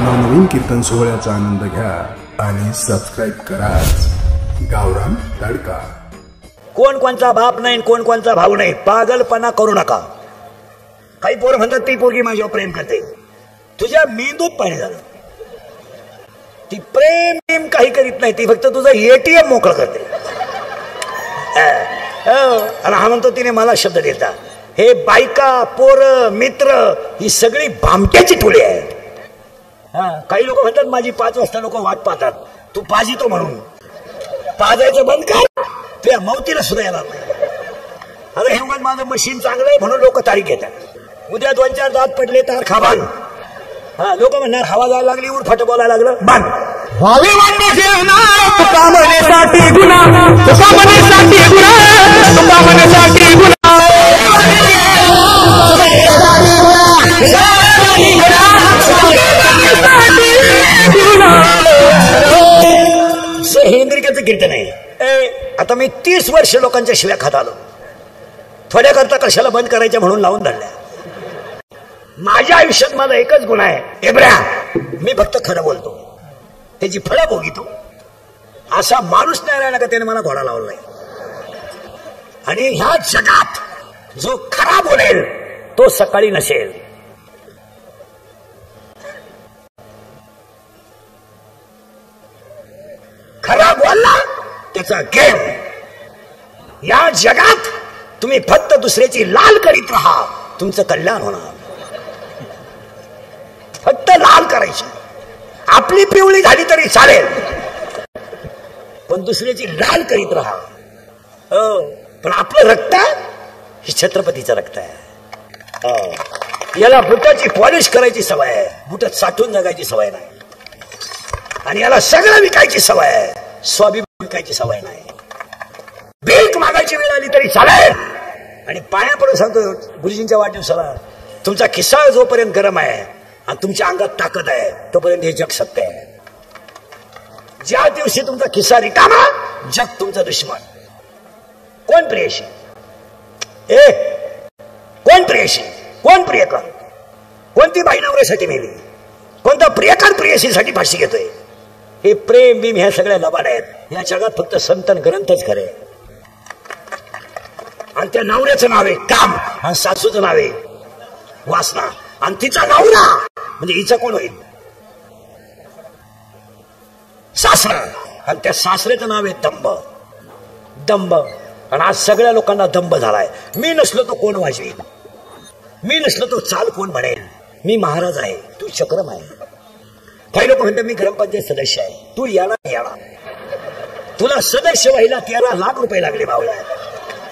नवनवीन कीर्तन सोहळ्याचा आनंद घ्या आणि सबस्क्राईब करा गावरान तडका। कोण कोणचा बाप नाही, कोण कोणचा भाऊ नाही, पागलपणा करू नका। काही पोरं म्हणतात ती पोरगी माझ्यावर प्रेम करते, तुझ्या मेंदूत पाणी झालं। ती प्रेम काही करीत नाही, ती फक्त तुझं एटीएम मोकळं करते। आणि हा म्हणतो तिने मला शब्द दिला। हे बायका पोर मित्र ही सगळी भामट्याची टोळी आहे। काही लोक म्हणतात माझी 5 वाजता लोक वाट पाहतात, तू पाजितो म्हणून पाजायचं बंद कर, तुझ्या मौतीला सुद्धा येणार नाही। अरे हे उगाच माझं मशीन चांगलं आहे म्हणून लोक तारीख घेतात। उद्या 2-4 दात पडले तर खाबान। लोक म्हणणार हवा जायला लागली, उरफाट बोलायला लागलं, बंद व्हावी वाटण्याचे नाव तुका म्हणेसाठी गुन्हा, तुका म्हणेसाठी गुन्हा, तुका म्हणेसाठी गुन्हा। हेंद्रिकाचं कीर्तन आहे। आता मी 30 वर्ष लोकांच्या शिव्या खात आलो, थोड्या करता कशाला बंद करायच्या म्हणून लावून धरल्या। माझ्या आयुष्यात माझा एकच गुन्हा आहे, एब्रा मी फक्त खरं बोलतो, त्याची फळं भोगितो। असा माणूस नाही राहिला का त्याने मला घोडा लावला नाही। आणि ह्या जगात जो खरा बोलेल तो सकाळी नसेल। खरा बोलला त्याचा गेम। या जगात तुम्ही फक्त दुसऱ्याची लाल करीत राहा, तुमचं कल्याण होणार। फक्त लाल करायची, आपली पिवळी झाली तरी चालेल, पण दुसऱ्याची लाल करीत राहा। पण आपलं रक्त हे छत्रपतीचं रक्त आहे। याला बुटाची पॉलिश करायची सवय आहे, बुटात साठवून जगायची सवय नाही। आणि याला सगळं विकायची सवय आहे, स्वाभिमान विकायची सवय नाही। भीक मागायची वेळ आली तरी चालेल। आणि पाया पडून सांगतो गुरुजींच्या वाढदिवसाला, तुमचा खिस्सा जोपर्यंत गरम आहे आणि तुमच्या अंगात ताकद आहे तोपर्यंत हे जग सत्य आहे। ज्या दिवशी तुमचा खिस्सा रिकामा, जग तुमचा दुश्मन। कोण प्रियशी? कोण प्रियशी? कोण प्रियकर? कोणती बाई नवऱ्यासाठी मेली? कोणता प्रियकर प्रियशीसाठी फाशी घेतोय? हे प्रेम बिम ह्या सगळ्या लबाड आहेत। या जगात फक्त संत ग्रंथच खरे। आणि त्या नवऱ्याचं नाव आहे काम, आणि सासूचं नाव आहे वासना, आणि तिचा नवरा म्हणजे हिचा कोण होईल? सासरा, आणि त्या सासऱ्याचं नाव आहे दंभ। दंभ, आणि आज सगळ्या लोकांना दंभ झालाय। मी नसलो तो कोण वाजवेल, मी नसलो तो चाल कोण म्हणेल, मी महाराज आहे तू चक्रम आहे। काही लोक म्हणतात मी ग्रामपंचायत सदस्य आहे, तू याला तुला सदस्य व्हायला 13 लाख रुपये लागले भावला।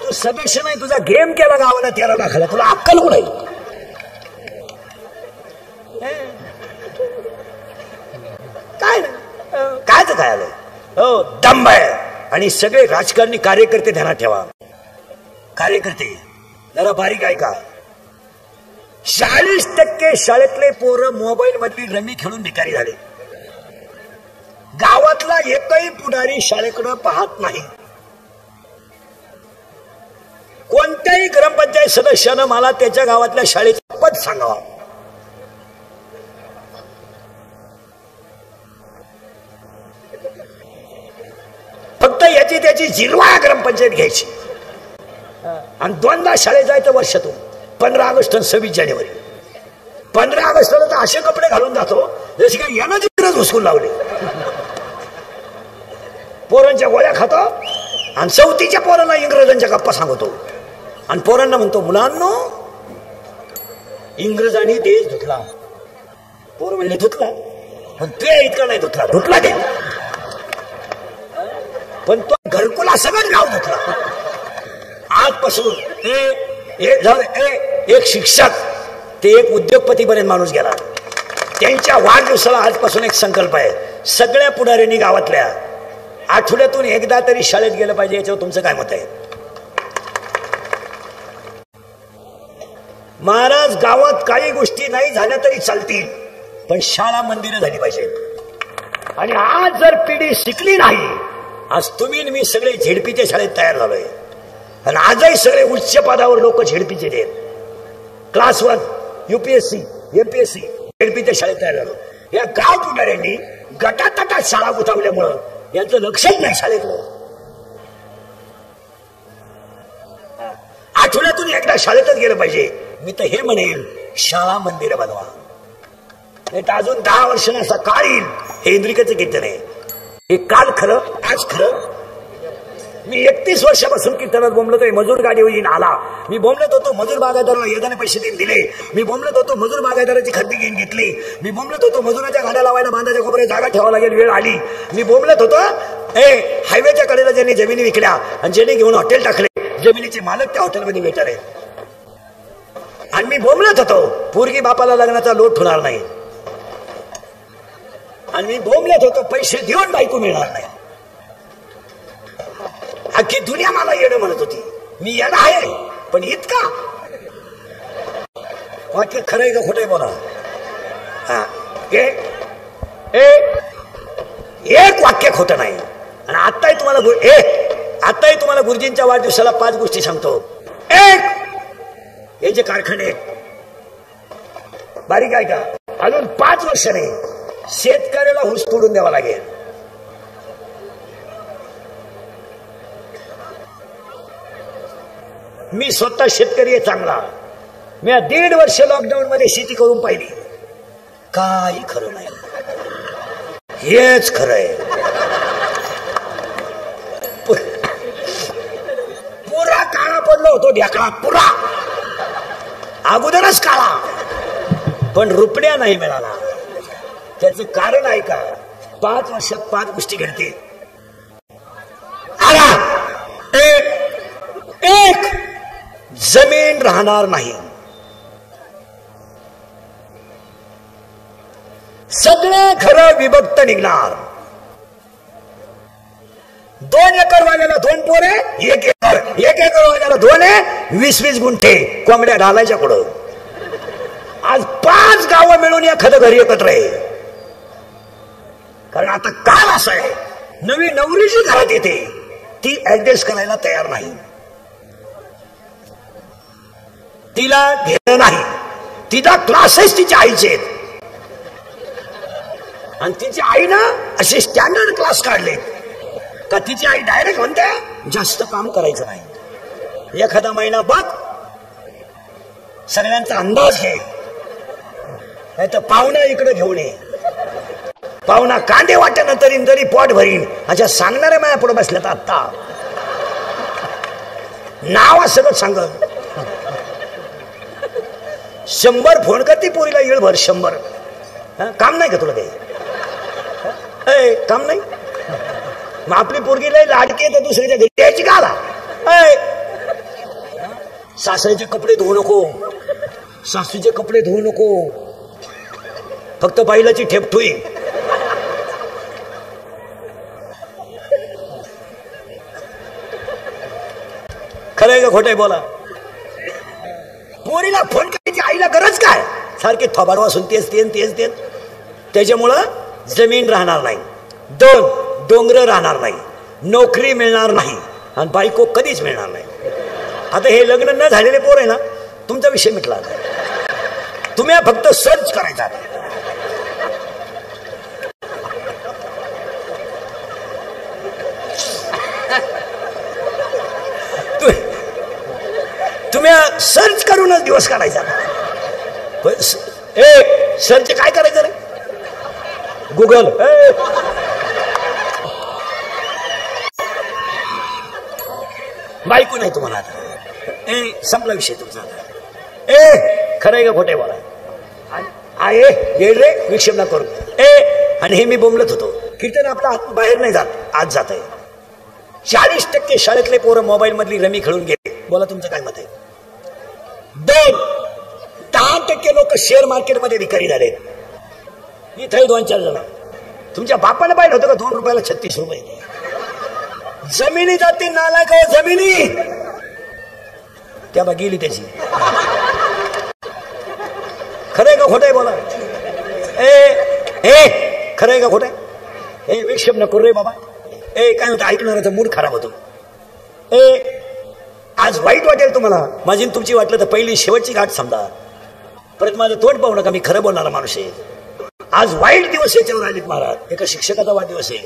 तू सदस्य नाही, तुझा गेम केला गावाला 13 लाखाला, तुला अक्कल कुठे? काय कायच काय आलंय? हो, दंभ आहे। आणि सगळे राजकारणी कार्यकर्ते ध्यानात ठेवा, कार्यकर्ते जरा बारीक ऐका। 40% शाळेतले पोरं मोबाईल मधली रमी खेळून भिकारी झाले। गावातला एकही पुढारी शाळेकडे पाहत नाही। कोणत्याही ग्रामपंचायत सदस्यानं मला त्याच्या गावातल्या शाळेचं पद सांगावं। फक्त याची त्याची जिरवा ग्रामपंचायत घ्यायची, आणि 2दा शाळेत जायचं वर्षातून, 15 ऑगस्ट आणि 26 जानेवारी। 15 ऑगस्टला तर असे कपडे घालून जातो जसे काही यानं इंग्रज हुसकून लावले। पोरांच्या गोळ्या खातो आणि 34च्या पोरांना इंग्रजांच्या गप्पा सांगतो, आणि पोरांना म्हणतो मुलांनो इंग्रजांनी देश धुतला। पोर म्हणजे धुतला, पण ते इतका नाही धुतला, धुतला ते, पण तो घरकुला सगळं गाव धुतला। आजपासून एक शिक्षक ते एक उद्योगपती बनेल माणूस गेला। त्यांच्या वाढदिवसाला आजपासून एक संकल्प आहे, सगळ्या पुढाऱ्यांनी गावातल्या आठवड्यातून एकदा तरी शाळेत गेलं पाहिजे। याच्यावर तुमचं काय मत आहे? महाराज, गावात काही गोष्टी नाही झाल्या तरी चालतील, पण शाळा मंदिरं झाली पाहिजे। आणि आज जर पिढी शिकली नाही, आज तुम्ही मी सगळे झेडपीच्या शाळेत तयार झालोय, आणि आजही सगळे उच्च पदावर लोक झेडपीचे आहेत। क्लास 1 UPSC MPSC झेडपीच्या शाळेत तयार झालो। या गाव पुढाऱ्यांनी गटातटात शाळा गुतावल्यामुळं यांचं लक्षच नाही शाळेकडं. आठवड्यातून एकदा शाळेतच गेलं पाहिजे. मी तर हे म्हणेन, शाळा मंदिर बनवा. नाही तर अजून 10 वर्षांनी असा काळ येईल. हे इंद्रिकेचं कीर्तन आहे. हे काल खरं, आज खरं. मी 31 वर्षापासून कीर्तनात बोंबलतोय. मजूर गाडीवर येऊन आला. मी बोंबलत होतो मजूर बागायदाराला येताना पैसे देऊन दिले. मी बोंबलत होतो मजूर बागायदाराची खरेदी घेऊन घेतली. मी बोंबलत होतो मजुराच्या गाड्या लावायला बांधाच्या खोबऱ्यात जागा ठेवावं लागेल, वेळ आली. मी बोंबलत होतो हायवेच्या कडेला ज्यांनी जमिनी विकल्या आणि ज्यांनी घेऊन हॉटेल टाकले, जमिनीचे मालक त्या हॉटेलमध्ये वेटर आहेत. आणि मी बोंबलत होतो पोरगी बापाला लग्नाचा लोट होणार नाही. आणि मी बोंबलत होतो पैसे देऊन बायको मिळणार नाही. अख्खी दुनिया मला येणं म्हणत होती. मी येणं आहे, पण इतका वाक्य खरंय का खोटंय बोला. एक वाक्य खोटं नाही. आणि आत्ताही तुम्हाला गुरुजींच्या वाढदिवसाला 5 गोष्टी सांगतो. एक, हे जे कारखाने बारीक आहे का, अजून 5 वर्षाने शेतकऱ्याला ऊस तोडून द्यावा लागेल. मी स्वतः शेतकरी आहे चांगला. मी 1.5 वर्ष लॉकडाऊन मध्ये शेती करून पाहिली. काही खरं नाही, हेच खरं आहे. पुरा काळा पडलो होतो ढेकळा, पुरा अगोदरच काळा, पण रुपड्या नाही मिळाला. त्याचं कारण आहे का, 5 वर्षात 5 गोष्टी घडते. एक, जमीन राहणार नाही. सगळे घरं विभक्त निघणार. 2 एकर वाल्याला 2 पोरे, 1 एकर वाल्याला 2 आहे, 20-20 गुंठे कोंबड्या घालायच्या पुढं. आज 5 गावं मिळून एखादं घरी एकत्र आहे. कारण आता काल असं आहे, नवी नवरी जी घरात येते ती ऍडजस्ट करायला तयार नाही. तिला घेणं नाही. तिचा क्लासेस तिच्या आईचे आहेत. आणि तिच्या आईनं असे स्टँडर्ड क्लास काढले का तिची आई डायरेक्ट म्हणते जास्त काम करायचं नाही. एखादा महिना बघ, सगळ्यांचा अंदाज घे. नाही तर पाहुणा इकडे घेऊन ये. पाहुणा कांदे वाट्यानं तरी पोट भरीन अशा सांगणारे माझ्या पुढे बसल्यात. आता नाव सगळं सांगत 100 फोन करते पोरीला येळभर. 100 काम नाही का तुला काही? काम नाही. मग आपली पोरगी लय लाडकी तर दुसऱ्याच्या घरी द्यायची का? सासऱ्याचे कपडे धुवू नको, सासूचे कपडे धुवू नको, फक्त बैलाची ठेपठुई. खरंय का खोटंय बोला. पोरीला फोन करायची आईला गरज काय? सारखे थोबाड वासून तेच. त्याच्यामुळं जमीन राहणार नाही. 2, डोंगर राहणार नाही. नोकरी मिळणार नाही. आणि बायको कधीच मिळणार नाही. आता हे लग्न न झालेले पोर आहे ना, तुमचा विषय मिटला. तुम्ही फक्त सर्च करायचा. तुम्ही सर्च करूनच दिवस काढायचा. सर्च काय करायचं रे? गुगल. बायको नाही तुम्हाला आता. संपला विषय तुमचा. खरंय का खोटे बोला. आहे रे विक्षेप ना करू. आणि हे मी बोंबलत होतो. कीर्तन आपला बाहेर नाही जात, आज जात आहे. 40% शाळेतले पोरं मोबाईल मधली रमी खेळून गेले. बोला तुमचं काय मत आहे? 10% लोक शेअर मार्केट मध्ये विकारी झाले. इथे 2-4 जण. तुमच्या बापाने पाहिलं होतं का 2 रुपयाला 36 रुपये? जमिनी जाते नालायक. जमिनी त्या गेली त्याची. खरंय का खोटंय बोला. खरंय का खोटंय? विक्षेप नको रे बाबा. काय होतं, ऐकणाऱ्याचा मूड खराब होतो. आज वाईट वाटेल तुम्हाला माझी तुमची. वाटलं तर पहिली शेवटची गाठ समजा. परत माझं तोंड पाहू नका. मी खरं बोलणारा माणूस आहे. आज वाईट दिवस याच्यावर आलेत महाराज. एका शिक्षकाचा वाढदिवस आहे.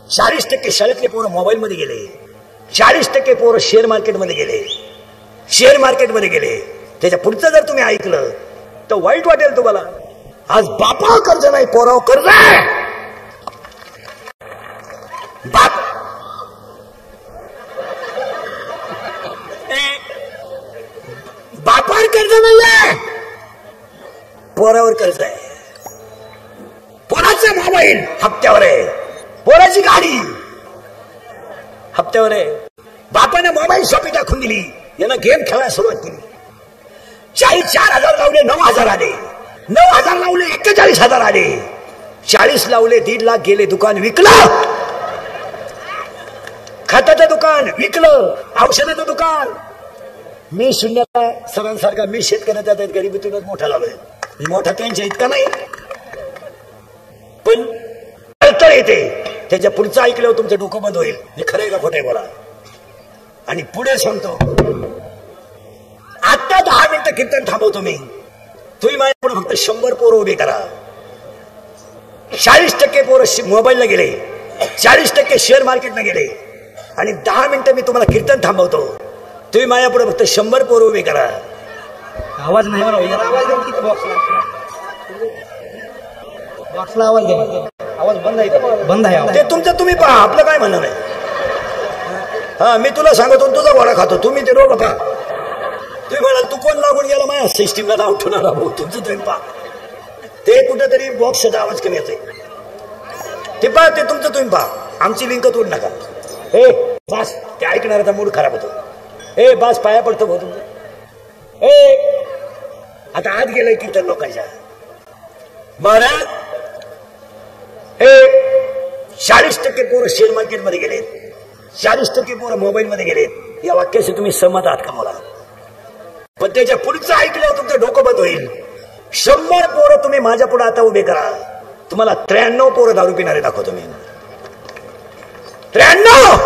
40% शाळेतले पोरं मोबाईल मध्ये गेले, 40% पोरं शेअर मार्केटमध्ये गेले, शेअर मार्केटमध्ये गेले. त्याच्या पुढचं जर तुम्ही ऐकलं तर वाईट वाटेल तुम्हाला. आज बापावर कर्ज नाही, पोरावर कर्ज आहे. बापावर कर्ज नाहीये, पोरावर कर्ज आहे. पोराचा मोबाईल हप्त्यावर आहे, पोराची गाडी हप्त्यावर आहे. बापाने मोबाईल शॉपी टाकून दिली, यानं गेम खेळायला सुरुवात केली. 4,000 लावले, 9,000 आले. 9,000 लावले, 41,000 आले. 40 लावले, 1.5 लाख गेले. दुकान विकलं, खताचं दुकान विकलं, औषधाचं दुकान. मी शून्याचा सरांसारखा, मी शेतकऱ्याचा गरिबीतूनच मोठा झालोय. मोठा त्यांच्या इतका नाही, पण अडचण येते. त्याच्या पुढचं ऐकल्यावर तुमचं डोकं बंद होईल. हे खरंय का खोटंय बोला. आणि पुढे सांगतो, आता 10 मिनिटं कीर्तन थांबवतो मी. तुम्ही माझ्या पुढे फक्त 100 पोरं उभे करा. 40% पोरं मोबाईलला गेले, 40% शेअर मार्केटला गेले. आणि 10 मिनिटं मी तुम्हाला कीर्तन थांबवतो. तुम्ही माझ्या पुढे फक्त 100 पोरं उभे करा. आवाज नाही बॉक्सला आवाज घ्या. आवाज बंद आहे, बंद आहे. ते तुमचं तुम्ही पहा, आपलं काय म्हणणं नाही. हा, मी तुला सांगतो, तुझा घोडा खातो, तुम्ही ते रोग पहा. तुम्ही म्हणाल तू कोण लागून गेला माझ्या सिस्टीमला नाव ठेवणार भाऊ, तुमचं तुम्ही पहा. ते कुठेतरी बॉक्सचा आवाज कमी येतोय, ते पहा, ते तुमचं तुम्ही पहा. आमची लिंक तोड नका. ए बास, ते ऐकणाऱ्याचा मूड खराब होतो. ए बास, पाया पडतो भाऊ तुमचं. ए आता आत गेलंय कीर्तन लोकांच्या. महाराज, हे 40% पोरं शेअर मार्केटमध्ये गेले, 40% पोरं मोबाईल मध्ये गेले. या वाक्याशी तुम्ही सहमत आहात का मला? पण त्याच्या पुढचं ऐकल्यावर तुमचं डोकं बंद होईल. 100 पोरं तुम्ही माझ्या पुढे आता उभे करा. तुम्हाला 93 पोरं दारू पिणारे दाखवतो मी. 93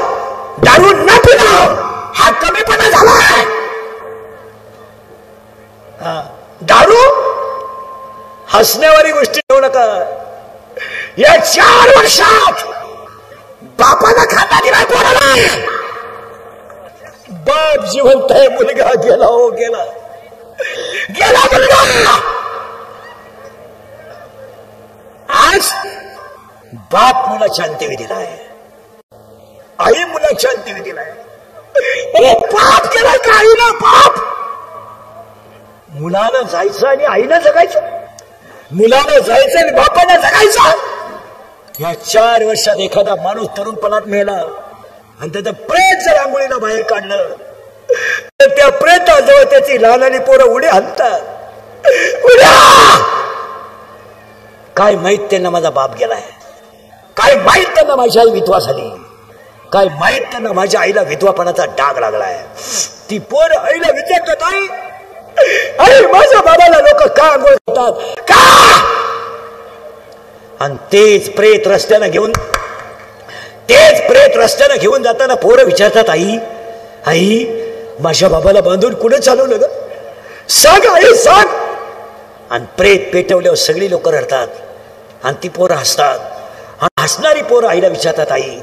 दारू न पिणं हा कमीपणा झाला. दारू हसण्यावारी गोष्टी ठेवू नका. या 4 वर्षात बापाला खाता दिलाय पोराला. बाप जिवंत आहे, मुलगा गेला, हो गेला, गेला मुलगा. आज बाप मुलाच्या अंत्यविधीला आहे, आई मुलाच्या अंत्यविधीला आहे. पाप केला का आईनं? पाप. मुलानं जायचं आणि आईनं जगायचं, मुलानं जायचं आणि बापानं जगायचं. या 4 वर्षात एखादा माणूस तरुणपणात मेला आणि त्याचं प्रेत जर आंघोळीला बाहेर काढलं तर त्या प्रेताजवळ त्याची लहानाली पोरं उड्या हाणतात. उड्या. काय माहित त्यांना माझा बाप गेलाय, काय माहित त्यांना माझी आई विधवा झाली, काय माहित त्यांना माझ्या आईला विधवापणाचा डाग लागलाय. ती पोरं आईला विचारतात, आई माझ्या बाबाला लोक का आंघोळ करतात का? आणि तेच प्रेत रस्त्यानं घेऊन जाताना पोरं विचारतात, आई आई माझ्या बाबाला बांधून कुठे चालवलं ग, सांग आई सांग. आणि प्रेत पेटवल्यावर सगळी लोक रडतात आणि ती पोरं हसतात. आणि हसणारी पोरं आईला विचारतात, आई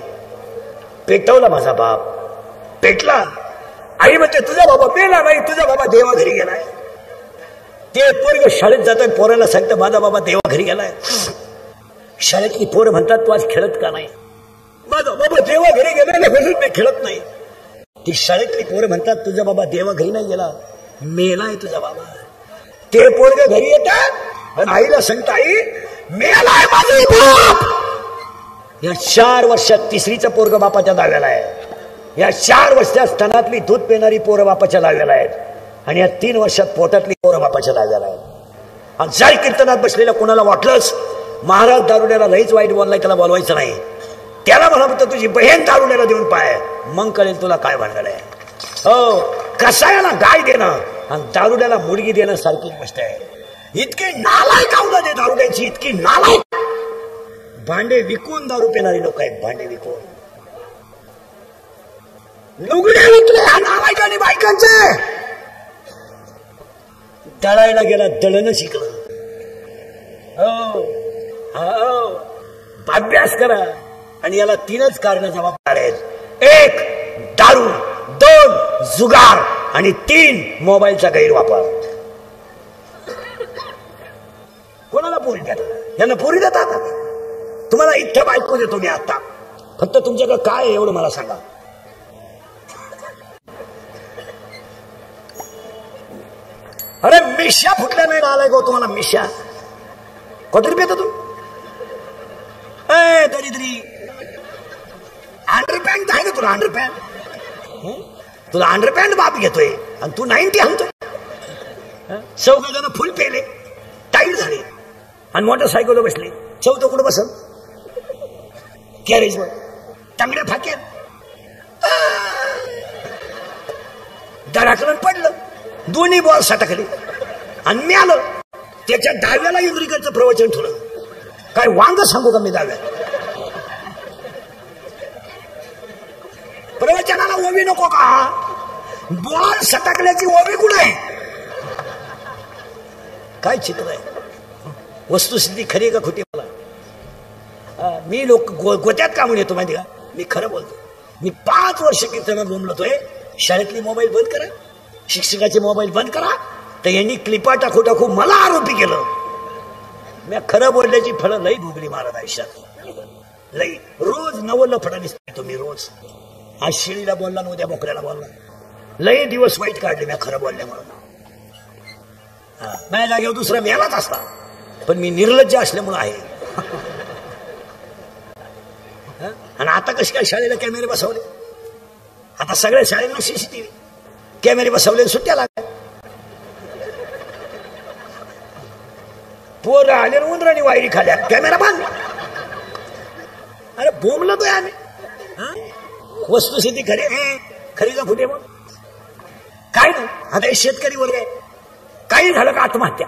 पेटवला माझा बाप, पेटला. आई म्हणते तुझा बाबा मेला नाही, तुझा बाबा देवा घरी गेलाय. ते पोरग शाळेत जातात, पोराला सांगतं माझा बाबा देवा घरी गेलाय. शाळेतली पोरं म्हणतात तू आज खेळत का नाही? माझा बाबा देवा घरी गेला म्हणून मी खेळत नाही. ती शाळेतली पोरं म्हणतात तुझा बाबा देवा घरी नाही गेला, मेलाय तुझा बाबा. ते पोरग घरी येतात आणि आईला सांगता, आई मेलाय माझा बाप. या 4 वर्षात 3रीचं पोरग बापाच्या दाव्याला आहे. या 4 वर्षात स्तनातली दूध पिणारी पोरं बापाच्या दाव्याला आहेत. आणि या 3 वर्षात पोटातली पोरं बापाच्या दाव्याला आहेत. आणि जर कीर्तनात बसलेल्या कोणाला वाटलंच महाराज दारुड्याला लईच वाईट बोललाय, त्याला बोलवायचं नाही, त्याला मला म्हणतं तुझी बहीण दारुड्याला देऊन पाय, मग कळेल तुला काय भानगड आहे. हो, कसायाला गाय देणं आणि दारुड्याला मुलगी देणं सारखी गोष्ट आहे. इतके नालायक अवलाद आहे दारुड्याची, इतकी नालायक. भांडे विकून दारू पिणारी लोक आहेत, भांडे विकून. लुगडे विकले नालायकांनी बायकांचे. दळायला गेला दळणं शिकलं. हो, अभ्यास करा. आणि याला 3च कारण जबाबदार आहेत. 1 दारू, 2 जुगार आणि 3 मोबाईलचा गैरवापर. कोणाला पोरी देतात? यांना पोरी देतात. तुम्हाला इथं बायको देतो मी आता, फक्त तुमच्याकडे काय आहे एवढं मला सांगा. अरे मिशा फुटल्या नाही आलाय गो तुम्हाला. मिशा कोटी रुपये येतो तू? दरिद्री अंडरपॅन्ट आहे का तुला? अंडरपॅन्ट तुला अंडरपॅन्ट बाप घेतोय आणि तू 90 आणतोय. 14 जण फुल पेले, टाईट झाले आणि मोटरसायकल बसले. 14 कुठं बसल? कॅरेजवर तांगड्या फाक्यात दराकडून पडलं. दोन्ही बॉल सटकले आणि मी आलो. त्याच्या डाव्याला इंद्रिकाचं प्रवचन ठेवलं. काय वांग सांगू का मी? डाव्याला प्रवचनाला ओवी नको का? बॉल सटकल्याची ओवी कुठे आहे? काय चित्र आहे? वस्तुस्थिती खरी का खोटी? मला मी लोक गोत्यात का म्हणून येतो माहिती का? मी खरं बोलतो. मी 5 वर्ष कीर्तनात बोंबलतोय. शाळेतली मोबाईल बंद करा, शिक्षकाचे मोबाईल बंद करा. तर यांनी क्लिपा टाकू टाकू मला आरोपी केलं. मी खरं बोलण्याची फळं लई भोगली महाराज आयुष्यात. लई. रोज नवलं फळं दिसतो मी रोज. आज शिळीला बोलला ना, उद्या मोकळ्याला बोलला. लई दिवस वाईट काढले मी खरं बोलल्यामुळे. माझ्या जागेवर दुसरा मेलाच असता, पण मी निर्लज्ज असल्यामुळे आहे. आणि आता कशी काय शाळेला कॅमेरे बसवले? आता सगळ्या शाळेला सीसीटीव्ही कॅमेरे बसवले, सुट्ट्या लागल्या. पोरं आले उंदरांनी वायरी खाल्या, कॅमेरा बंद. अरे बोंबलो तो आम्ही. वस्तुस्थिती खरी का खोटी? मग काय नाही. आता हे शेतकरी वर्ग आहे. काही झालं का आत्महत्या,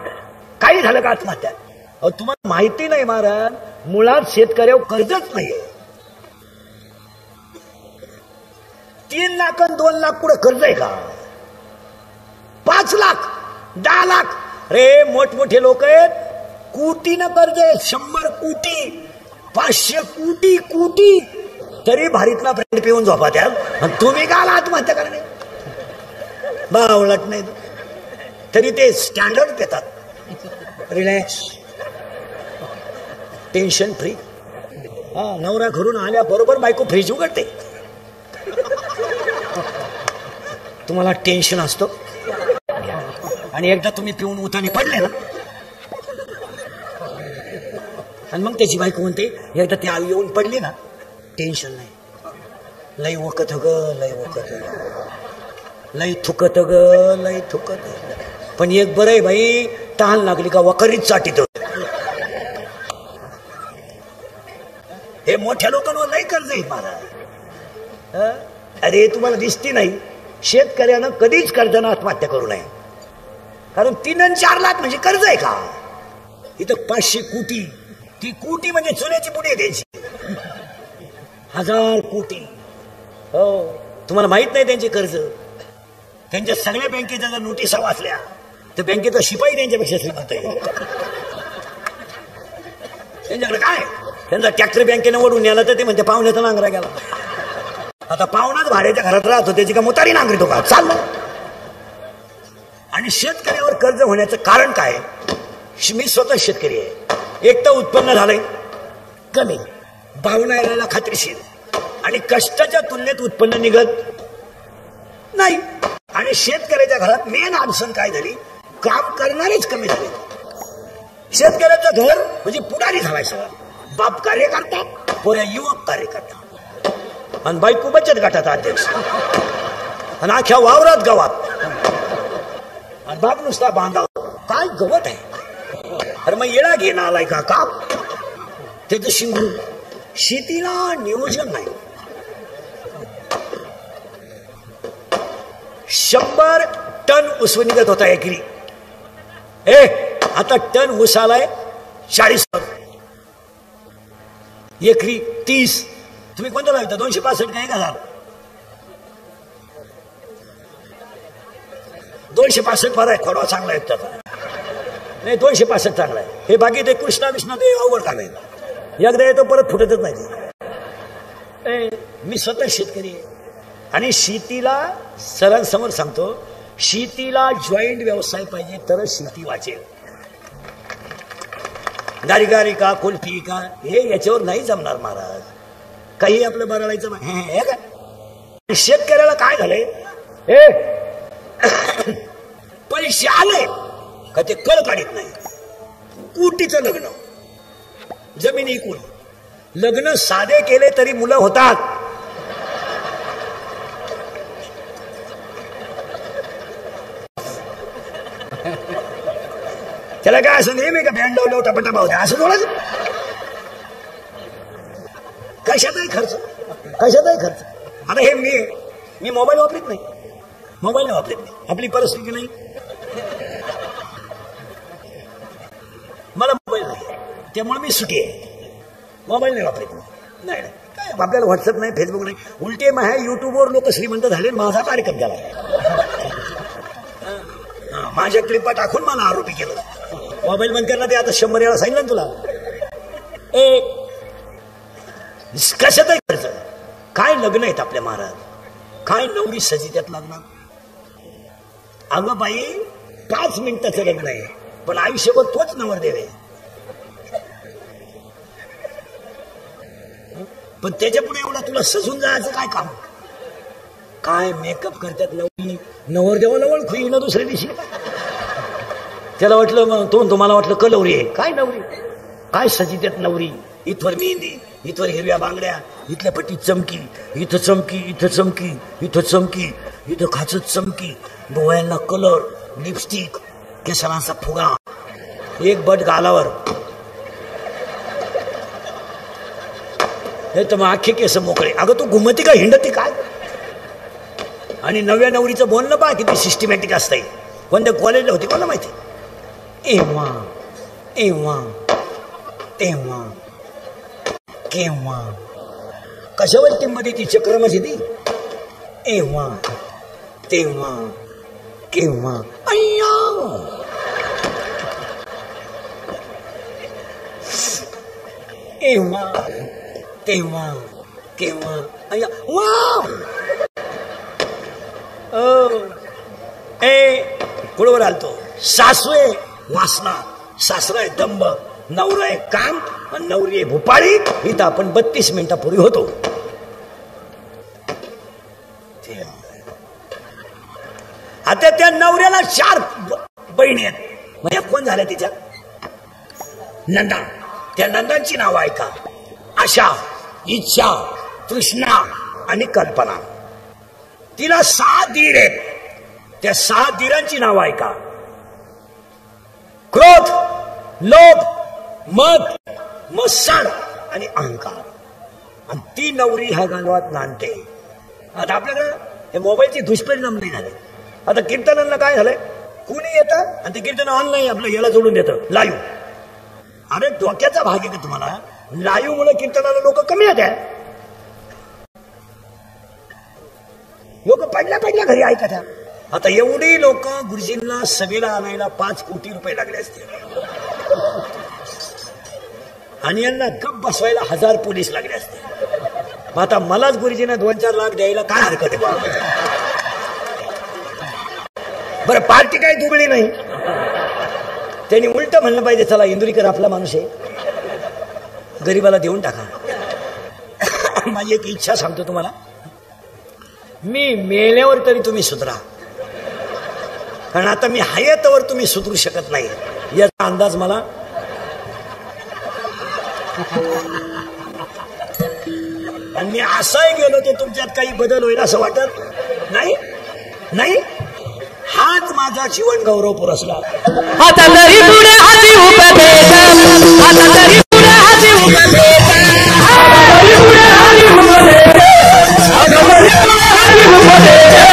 काही झालं का आत्महत्या. अहो तुम्हाला माहिती नाही महाराज, मुळात शेतकऱ्यावर कर्जच नाहीये. 3 लाख आणि 2 लाख पुढे कर्ज आहे का? 5 लाख 10 लाख. अरे मोठमोठे लोक आहेत, कोटीनं कर्ज आहे. 100 कोटी 500 कोटी तरी भारीतला ब्रँड पिऊन झोपा द्याल. आणि तुम्ही का आत्महत्या करणे? बावळट नाही तरी ते स्टँडर्ड पेतात. Relax, tension free. नवरा घरून आल्या बरोबर बायको फ्रीज उघडते. तुम्हाला टेन्शन असतो आणि एकदा तुम्ही पिऊन उतानी पडले ना, आणि मग त्याची बायको म्हणते एकदा ती आवी येऊन पडली ना, टेन्शन नाही. लई वकत ग, लई वकत, लई थुकत ग, लई थुकत. पण एक बरं आहे बाई, तहान लागली का वकरीत चाटीत. हे मोठ्या लोकांवर लई कर्ज आहे मला. अरे तुम्हाला दिसती नाही, शेतकऱ्यानं कधीच कर्जानं आत्महत्या करू नये. कारण 3 आणि 4 लाख म्हणजे कर्ज आहे का? इथं 500 कोटी. ती कोटी म्हणजे चुन्याची पुढे द्यायची. 1000 कोटी. हो, तुम्हाला माहित नाही त्यांचे कर्ज. त्यांच्या सगळ्या बँकेच्या जर नोटिसा वाचल्या तर बँकेचा शिपाई त्यांच्यापेक्षा श्रीमंत आहे. त्यांच्याकडे काय? त्यांचा ट्रॅक्टर बँकेने ओढून नेला तर ते म्हणजे पाहुण्याचा नांगरा गेला. आता पाहुणाच भाड्याच्या घरात राहतो, त्याची का मोतारी नांगरितो का? चाललं. आणि शेतकऱ्यावर कर्ज होण्याचं कारण काय? मी स्वतः शेतकरी आहे. एक तर उत्पन्न झालंय कमी, भावना यायला खात्रीशीर, आणि कष्टाच्या तुलनेत उत्पन्न निघत नाही. आणि शेतकऱ्याच्या घरात मेन अडचण काय झाली? काम करणारेच कमी झाले. शेतकऱ्याचं घर म्हणजे पुढारी झालाय सगळं. बाप कार्य करतात, पोऱ्या युवक कार्य करतात, आणि बायको बचत गटाचा अध्यक्ष, आणि अख्ख्या वावरात गावात, आणि बाप नुसता बांधाव. काय गवत आहे? अरे मग येळा घेणं आलाय का काम? त्याचं शिंगू. शेतीला नियोजन नाही. 100 टन ऊस निघत होता एकरी. आता टन ऊस आलाय 40 एकरी 30. तुम्ही कोणता लावता? 265 का 1000? 265 बरं आहे. खोडवा चांगला आहे त्याचा. नाही 265 चांगला आहे. हे बाकी ते कृष्णा विष्णा ते अवघड काम आहे. एकदा येतो परत फुटतच नाही. मी स्वतः शेतकरी आहे आणि शेतीला सरांसमोर सांगतो, शेतीला जॉईंट व्यवसाय पाहिजे तरच शेती वाचेल. गारी का कुल्फी का हे याच्यावर नाही जमणार महाराज. काही आपलं बरळायचं नाही. शेतकऱ्याला काय झालंय, पैसे आले का ते कळ काढत नाही. कुटीचं लग्न, जमीन इकून लग्न साधे केले तरी मुलं होतात. त्याला काय असं नेहमी का भेंडवलं टपटा भाऊ द्या असं थोडं. कशाचाही खर्च, कशाचाही खर्च. आता हे मी मोबाईल वापरत नाही, मोबाईल नाही वापरत नाही, आपली परिस्थिती नाही, मला मोबाईल नाही, त्यामुळे मी सुखी आहे. मोबाईल नाही वापरत नाही. काय आपल्याला व्हॉट्सअप नाही, फेसबुक नाही. उलटे माझ्या युट्यूबवर लोक श्रीमंत झाले, माझा कार्यक्रम झाला. माझ्या क्लिपा टाकून मला आरोपी केलं. मोबाईल बंद करणार ते आता 100 वेळा सांगितलं ना तुला. कशाचाही खर्च. काय लग्न आहेत आपल्या महाराज, काय नवरी सजी त्यात लग्नात. अगं बाई 5 मिनिटाचं लग्न आहे पण आयुष्यभर तोच नवरदेव आहे. पण त्याच्या पुढे एवढा तुला सजून जायचं काय काम. काय मेकअप करतात नवरी, नवरदेवाला ओळखू येईना दुसऱ्या दिवशी. त्याला वाटलं मग तुम्हाला वाटलं कलवरी आहे. काय नवरी, काय सजी त्यात नवरी. इथवर मेहंदी, इथवर हिरव्या बांगड्या, इथल्या पट्टीत चमकी, इथं चमकी, इथं चमकी, इथं चमकी, इथं खाचत चमकी, डोळ्यांना कलर, लिपस्टिक, केसांचा फुगा, एक बट गालावर. नाही तर मग अख्खे केस मोकळे. अगं तू घुमती का हिंडती काय. आणि नव्या नवरीचं बोलणं पहा किती सिस्टमॅटिक असतंय. कोणत्या कॉलेजला होती कोणाला माहिती. एव्हा एव्हा तेव्हा केव्हा कशावर टीममध्ये ती चक्रमाची ती. एव्हा तेव्हा केव्हा अय्या. एव्हा तेव्हा केव्हा अय्या. वा कुळवर आलतो. सासवे वासना, सासरा आहे दंब, नवरा आहे काम आणि नवरी आहे भोपाळी. इथं आपण 32 मिनिटापूर्वी होतो. आता त्या नवऱ्याला 4 बहिणी आहेत. म्हणजे कोण झाल्या तिच्या नंदा. त्या नंदांची नाव ऐका. आशा, इच्छा, तृष्णा आणि कल्पना. तिला 6 दीर आहेत. त्या 6 दीरांची नाव ऐका. क्रोध, लोभ, मद, मत्सर आणि अहंकार. आणि ती नवरी ह्या गावात नांदते. आता आपल्याकडे हे मोबाईलचे दुष्परिणाम नाही झाले. आता कीर्तनांना काय झालंय, कुणी येतं आणि ते कीर्तन ऑनलाईन आपलं याला जोडून देतं लाईव्ह. अरे डोक्याचा भाग आहे का तुम्हाला. लाईव्ह मुळे कीर्तनाला लोक कमी येतात. लोक पडल्या घरी ऐकतात. आता एवढी लोक गुरुजींना सभेला आणायला 5 कोटी रुपये लागले असते आणि यांना गप बसवायला 1000 पोलीस लागले असते. आता मलाच गुरुजींना 2-4 लाख द्यायला काय हरकत आहे. बरं पार्टी काही दुबळी नाही. त्यांनी उलट म्हणलं पाहिजे, चला इंदुरीकर आपला माणूस आहे, गरीबाला देऊन टाका. माझी एक इच्छा सांगतो तुम्हाला, मी मेल्यावर तरी तुम्ही सुधरा. कारण आता मी हयातवर तुम्ही सुधरू शकत नाही याचा अंदाज मला. आणि मी असाही गेलो तर तुमच्यात काही बदल होईल असं वाटत नाही. नाही, हाच माझा जीवन गौरव पुरस्कार. आता तरी पुढे हाती उभे बेटा, आता तरी पुढे हाती उभे बेटा, आता तरी पुढे हाती उभे बेटा, आता तरी पुढे हाती उभे बेटा.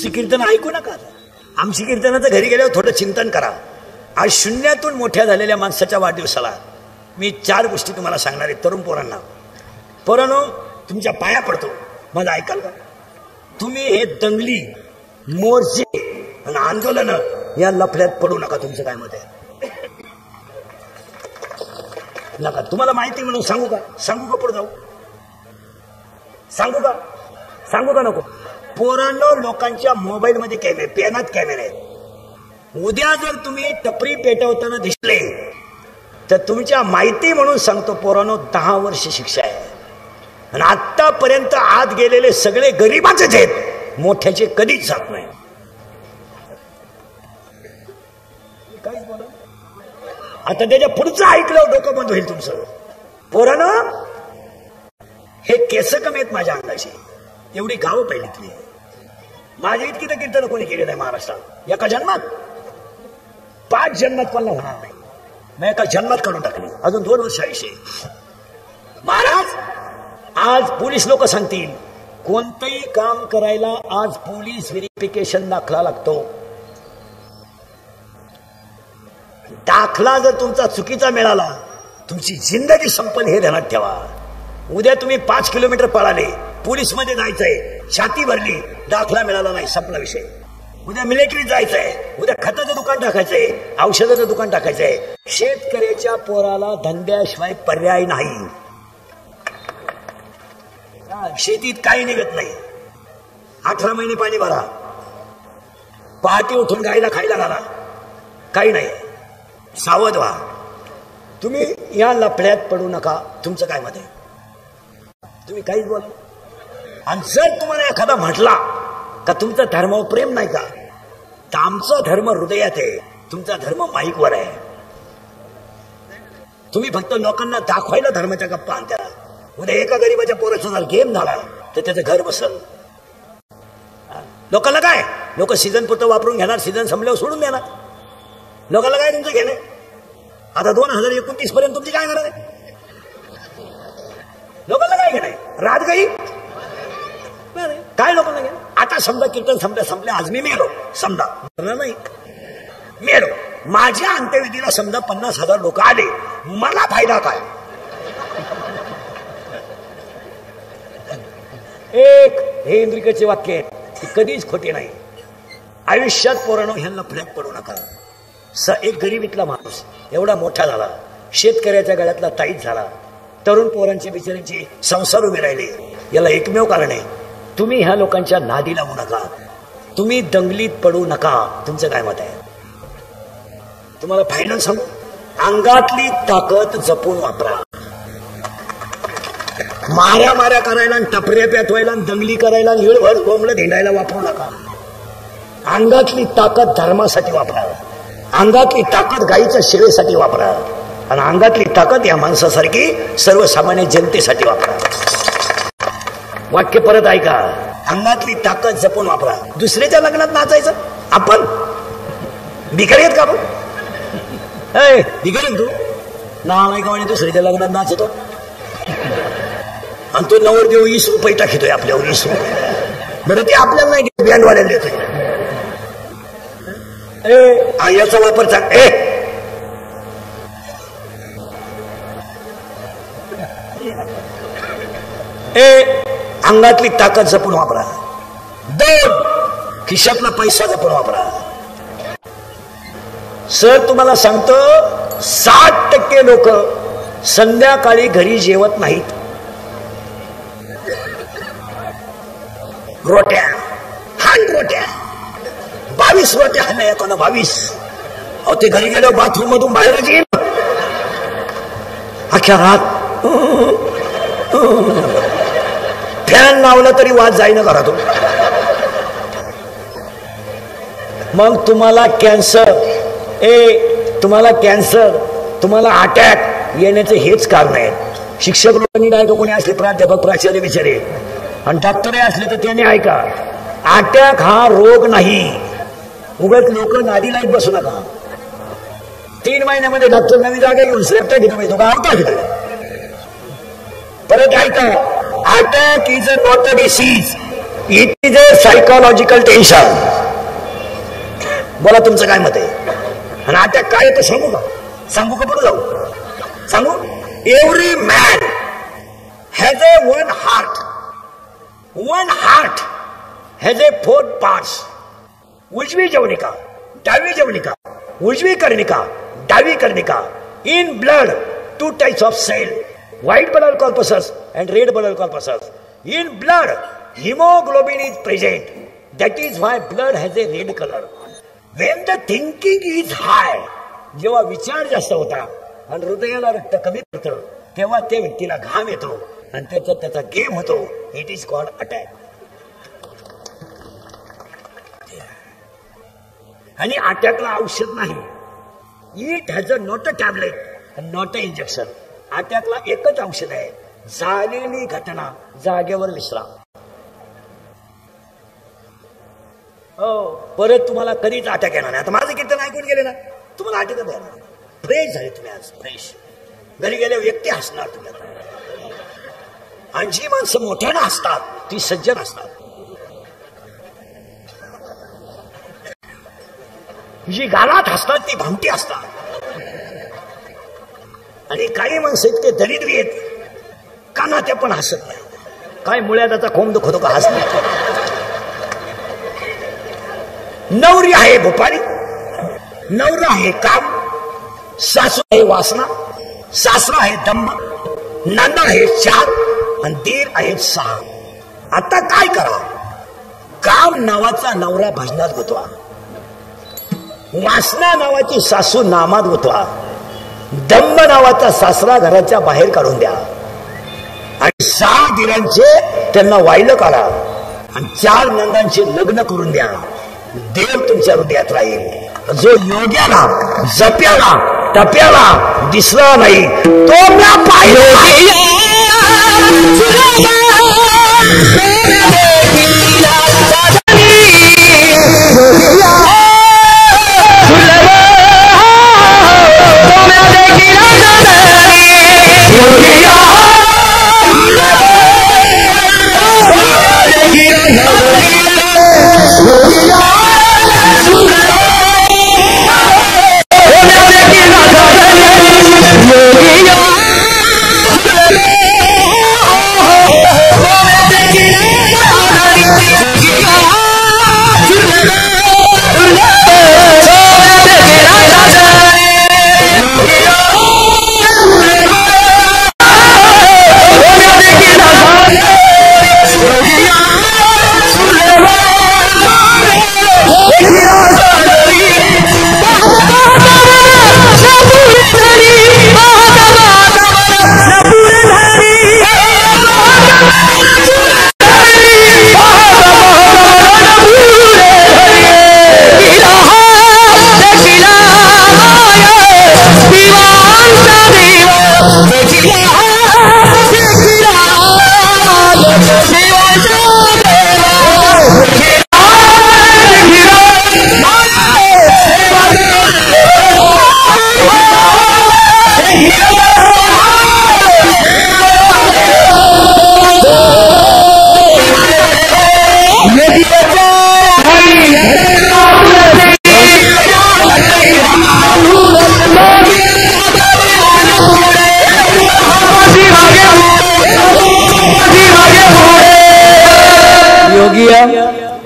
नुसती कीर्तन ऐकू नका. आमची कीर्तनाचं घरी गेल्यावर थोडं चिंतन करा. आज शून्यातून मोठ्या झालेल्या माणसाच्या वाढदिवसाला मी 4 गोष्टी तुम्हाला सांगणार आहे. तरुण पोरांना, पोरांनो, तुमच्या पाया पडतो, मला ऐकाल का? तुम्ही हे दंगली, मोर्चे आणि आंदोलन या लफड्यात पडू नका. तुमचं काय मत आहे? नका. तुम्हाला माहिती म्हणून सांगू का? सांगू का? पुढे जाऊ सांगू का? सांगू का नको? पोरांनो, लोकांच्या मोबाईल मध्ये कॅमेरे, पेनात कॅमेरे आहेत. उद्या जर तुम्ही टपरी पेटवताना दिसले तर तुमच्या माहिती म्हणून सांगतो पोरांनो, 10 वर्ष शिक्षा आहे. आणि आतापर्यंत आत गेलेले सगळे गरीबाचेच आहेत, मोठ्याचे कधीच जात नाही. काहीच बोला. आता त्याच्या पुढचं ऐकलं डोकं बंद होईल तुमचं. पोरांनो, हे केस कमी आहेत माझ्या अंगाशी. एवढी गावं पहिलीतली. माझ्या इतकी तर कीर्तन कोणी केली नाही महाराष्ट्रात. एका जन्मात, 5 जन्मात कोणाला होणार नाही. मी एका जन्मात काढून टाकली. अजून 2 वर्ष आयुष्य. महाराज, आज पोलीस लोक सांगतील कोणतंही काम करायला आज पोलीस व्हेरिफिकेशन दाखला लागतो. दाखला जर तुमचा चुकीचा मिळाला, तुमची जिंदगी संपल हे ध्यानात ठेवा. उद्या तुम्ही 5 किलोमीटर पळाले, पोलीस मध्ये जायचंय, छाती भरली, दाखला मिळाला नाही, संपला विषय. उद्या मिलिटरीत जायचंय, उद्या खताचं दुकान टाकायचंय, औषधाचं दुकान टाकायचंय. शेतकऱ्याच्या पोराला धंद्याशिवाय पर्याय नाही. शेतीत काही निघत नाही. 18 महिने पाणी भरा, पहाटे उठून गायला खायला घाला, काही नाही. सावध व्हा. तुम्ही या लफड्यात पडू नका. तुमचं काय मत आहे? तुम्ही काहीच बोला. आणि जर तुम्हाला एखादा म्हटला का तुमचा धर्मावर प्रेम नाही का, तर आमचा धर्म हृदयात आहे, तुमचा धर्म माईकवर आहे. तुम्ही फक्त लोकांना दाखवायला धर्माच्या गप्पा आणत्या. उद्या एका गरीबाच्या पोराचा जर गेम झाला तर त्याचं घर बसल. लोकांना काय, लोक सीझन पुरतं वापरून घेणार, सीझन संपल्यावर सोडून देणार. लोकांना काय तुमचं घेणे? आता 2029 पर्यंत तुमची काय गरज आहे? लोकांना काय घेणे? रात गई काय लोकांना घेणे? आता समजा कीर्तन संपल्या, आज मी मेलो, समजा नाही मेलो, माझ्या अंत्यविधीला समजा 50,000 लोक आले, मला फायदा काय? एक हे इंद्रिकेचे वाक्य आहे, ती कधीच खोटी नाही. आयुष्यात पोरांनो ह्यांना फरक पडू नका. एक गरीबीतला माणूस एवढा मोठा झाला, शेतकऱ्याच्या गळ्यातला ताईत झाला, तरुण पोरांची बिचारांची संसार उभे राहिले. याला एकमेव कारण आहे, तुम्ही ह्या लोकांच्या नादी लागू नका, तुम्ही दंगलीत पडू नका. तुमचं काय मत आहे? तुम्हाला फायनल सांगू, अंगातली ताकद जपून वापरा. माऱ्या करायला, टपऱ्या पेटवायला, दंगली करायला, हिळभर कोंबलं धिंडायला वापरू नका. अंगातली ताकद धर्मासाठी वापरा. अंगातली ताकद गाईच्या सेवेसाठी वापरा. आणि अंगातली ताकद या माणसासारखी सर्वसामान्य जनतेसाठी वापरा. वाक्य परत ऐका, अंगातली ताकद जपून वापरा. दुसऱ्याच्या लग्नात नाचायचं आपण भिकारी आहेत का? आपण भिकारी तू नालाय का? दुसऱ्याच्या लग्नात नाचतो आणि तो नवरदेव 20 रुपये टाकतोय आपल्यावर. 20 रुपये बरं, ते आपल्याला नाही, बँडवाल्याला देतोय. याचा वापर चांग अंगातली ताकद जपून वापरा. 2 खिशातला पैसा जपून वापरा. सर तुम्हाला सांगतो, 60% लोक संध्याकाळी घरी जेवत नाहीत. रोट्या, 22 रोट्या खाल्ल्या एकानं, 22. अहो ते घरी गेलो बाथरूम मधून बाहेरच येईल, अख्ख्या रात फॅन लावला तरी वाज जाईना घरातून. मग तुम्हाला कॅन्सर, तुम्हाला अटॅक येण्याचे हेच कारण आहेत. शिक्षक लोकांनी डायरेक्ट कोणी असले, प्राध्यापक प्राचार्य बिचारे आणि डॉक्टर असले तर त्यांनी ऐका, अटॅक हा रोग नाही. उगाच लोक नादी लाईत बसू नका. 3 महिन्यामध्ये डॉक्टर नवी जागा घेऊन श्रेष्ठ घेतो का आवता घेतो. परत ऐका, attack is not a disease, it is a psychological tension. बोला तुमचं काय मत आहे? आणि अटॅक काय येतो सांगू का पुढे जाऊ सांगू. Every man has a one heart has a 4 parts. उजवी जवनिका, डावी जवनिका, उजवी कर्णिका, डावी कर्णिका. In blood 2 types of cell, white blood corpuscles and red blood corpuscles. In blood hemoglobin is present, that is why blood has a red color. When the thinking is high, जेव्हा विचार जास्त होता आणि हृदयाला रक्त कमी पडतं तेव्हा त्या व्यक्तीला घाम येतो आणि त्याचा गेम होतो. It is called attack. आणि अटॅकला औषध नाही. It has a not a tablet, not a injection. अटॅकला एकच औषध आहे, झालेली घटना जागेवर विश्राम. हो, परत तुम्हाला कधीच अटॅक येणार नाही. आता माझं कीर्तन ऐकून गेले ना, तुम्हाला अटॅक येणार. फ्रेश झाले तुम्ही आज, फ्रेश. घरी गेले व्यक्ती हसणार तुम्ही. आणि जी माणसं मोठ्यानं हसतात ती सज्जन असतात. जी गालात हसतात ती भामटी असतात. आणि काही माणसं इतके दरिद्री आहेत काना ते पण हसत नाही. काय मुळ्या त्याचा खोम दुखतो का हसत. नवरी आहे भोपारी, नवरा आहे काम, सासू आहे वासना, सासरा आहे दंभ, नाना आहे 4 आणि दीर आहेत 6. आता काय करा? काम नावाचा नवरा भजनात गुतवा, वासना नावाची सासू नामात गुतवा, दंभ नावाचा सासरा घराच्या बाहेर काढून द्या आणि 6 दिरांचे त्यांना वाहिलं काढा आणि 4 नंदांचे लग्न करून द्या. देव तुमच्या हृदयात राहील. जो योग्याला जप्याला टप्याला दिसला नाही तो म्या पाहिला.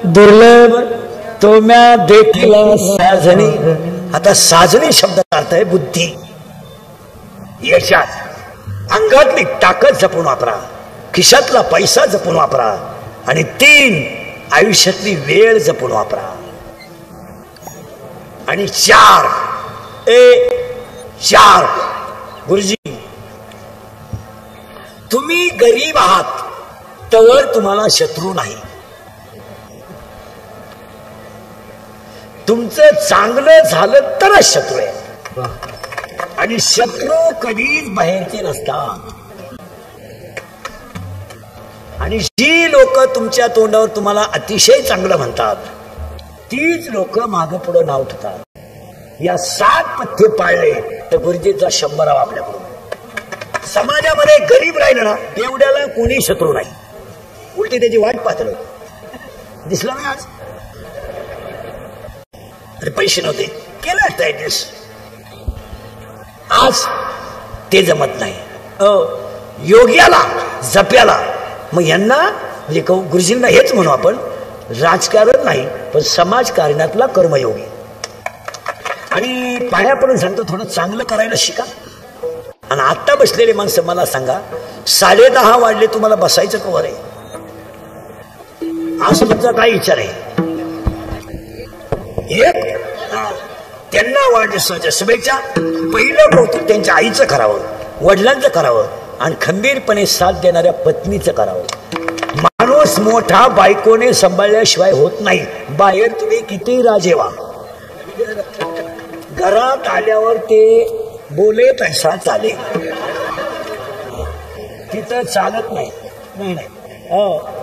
दुर्लभ तो म्या देखला साजनी. आता साजनी शब्दाचा अर्थ आहे बुद्धी. यशात अंगातली ताकद जपून वापरा, खिशातला पैसा जपून वापरा आणि 3 आयुष्यातली वेळ जपून वापरा. आणि 4 गुरुजी तुम्ही गरीब आहात तर तुम्हाला शत्रू नाही. तुमचं चांगलं झालं तरच शत्रू आहे आणि शत्रू कधीच बाहेरचे नसतात. आणि जी लोक तुमच्या तोंडावर तुम्हाला अतिशय चांगलं म्हणतात तीच लोक मागं पुढं नाव ठेवतात. या 7 पथ्य पाळले तर गुरुजीचा 100 आपल्याकडून. समाजामध्ये गरीब राहिलं ना एवढ्याला कोणी शत्रू नाही, उलटी त्याची वाट पाहत. दिसलं नाही आज. अरे पैसे नव्हते, केलं असतं ऍडजस्ट. आज ते जमत नाही. योग्याला जप्याला मग यांना म्हणजे गुरुजींना हेच म्हणू आपण, राजकारण नाही पण समाजकारणातला कर्मयोगी. आणि पाया पडून सांगतो थोडं चांगलं करायला शिका. आणि आता बसलेले माणसं मला सांगा, 10:30 वाजले तुम्हाला बसायचं कवर आहे? आज तुमचा काय विचार आहे? एक त्यांना वाढदिवसाच्या शुभेच्छा. पहिलं कौतुक त्यांच्या आईचं करावं, वडिलांचं करावं आणि खंबीरपणे साथ देणाऱ्या पत्नीचं करावं. माणूस मोठा बायकोने सांभाळल्याशिवाय होत नाही. बाहेर तुम्ही किती राजे व्हा, घरात आल्यावर ते बोले पैसा चाले, तिथं चालत नाही. नाही नाही.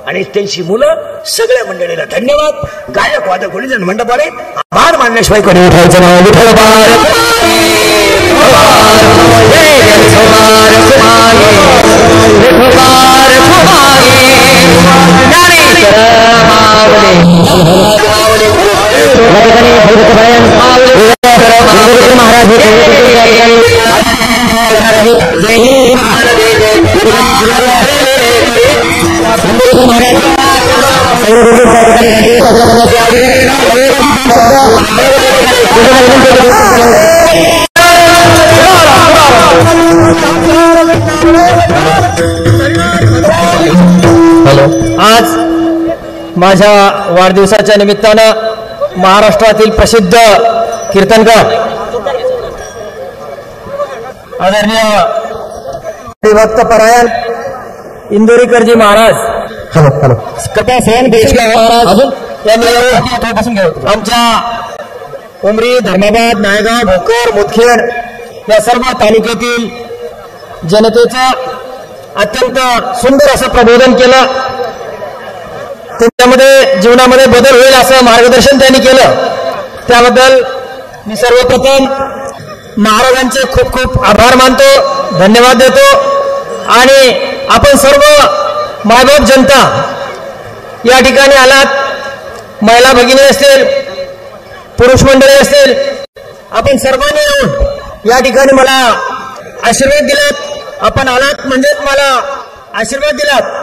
आणि त्यांची मुलं सगळ्या मंडळीला धन्यवाद. गायक वादक गुणीजन मंडपाने आभार मानल्याशिवाय कोणी उठायचं नाव. आज माझ्या वाढदिवसाच्या निमित्तानं महाराष्ट्रातील प्रसिद्ध कीर्तनकार आदरणीय भक्त परायण इंदोरीकरजी महाराज, कृपया फॅन आमच्या उमरी, धर्माबाद, नायगाव, भोकर, मुदखेड या सर्व तालुक्यातील जनतेचं अत्यंत सुंदर असं प्रबोधन केलं. त्यांच्यामध्ये जीवनामध्ये बदल होईल असं मार्गदर्शन त्यांनी केलं. त्याबद्दल मी सर्वप्रथम महाराजांचे खूप खूप आभार मानतो, धन्यवाद देतो. आणि आपण सर्व मायबाप जनता या ठिकाणी आलात, महिला भगिनी असतील, पुरुष मंडळी असतील, आपण सर्वांनी येऊन या ठिकाणी मला आशीर्वाद दिलात. आपण आलात म्हणजेच मला आशीर्वाद दिलात.